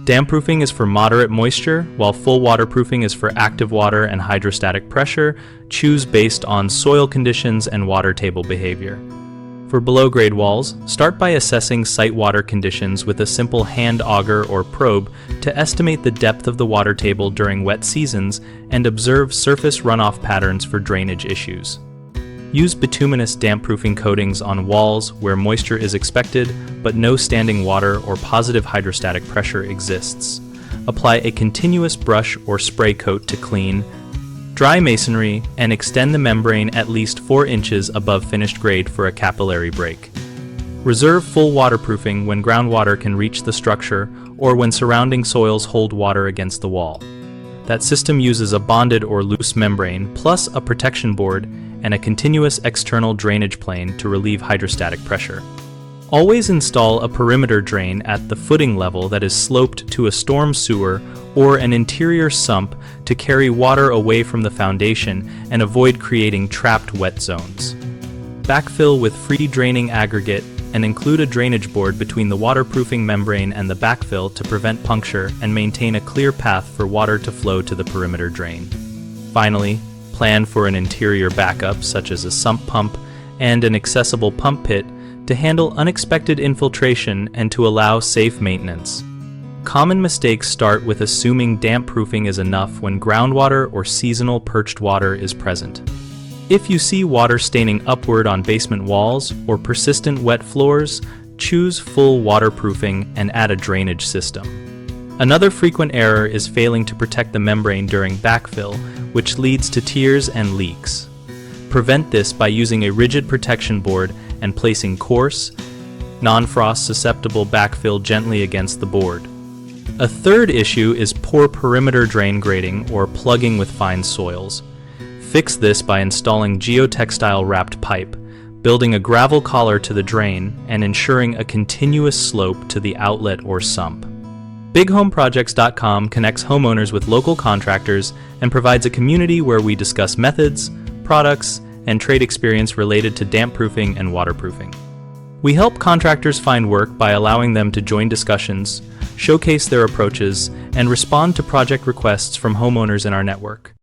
Dampproofing is for moderate moisture, while full waterproofing is for active water and hydrostatic pressure. Choose based on soil conditions and water table behavior. For below-grade walls, start by assessing site water conditions with a simple hand auger or probe to estimate the depth of the water table during wet seasons and observe surface runoff patterns for drainage issues. Use bituminous dampproofing coatings on walls where moisture is expected but no standing water or positive hydrostatic pressure exists. Apply a continuous brush or spray coat to clean, dry masonry, and extend the membrane at least 4 inches above finished grade for a capillary break. Reserve full waterproofing when groundwater can reach the structure or when surrounding soils hold water against the wall. That system uses a bonded or loose membrane plus a protection board and a continuous external drainage plane to relieve hydrostatic pressure. Always install a perimeter drain at the footing level that is sloped to a storm sewer or an interior sump to carry water away from the foundation and avoid creating trapped wet zones. Backfill with free draining aggregate and include a drainage board between the waterproofing membrane and the backfill to prevent puncture and maintain a clear path for water to flow to the perimeter drain. Finally, plan for an interior backup such as a sump pump and an accessible pump pit to handle unexpected infiltration and to allow safe maintenance. Common mistakes start with assuming dampproofing is enough when groundwater or seasonal perched water is present. If you see water staining upward on basement walls or persistent wet floors, choose full waterproofing and add a drainage system. Another frequent error is failing to protect the membrane during backfill, which leads to tears and leaks. Prevent this by using a rigid protection board and placing coarse, non-frost susceptible backfill gently against the board. A third issue is poor perimeter drain grading or plugging with fine soils. Fix this by installing geotextile wrapped pipe, building a gravel collar to the drain, and ensuring a continuous slope to the outlet or sump. BigHomeProjects.com connects homeowners with local contractors and provides a community where we discuss methods, products, and trade experience related to dampproofing and waterproofing. We help contractors find work by allowing them to join discussions, showcase their approaches, and respond to project requests from homeowners in our network.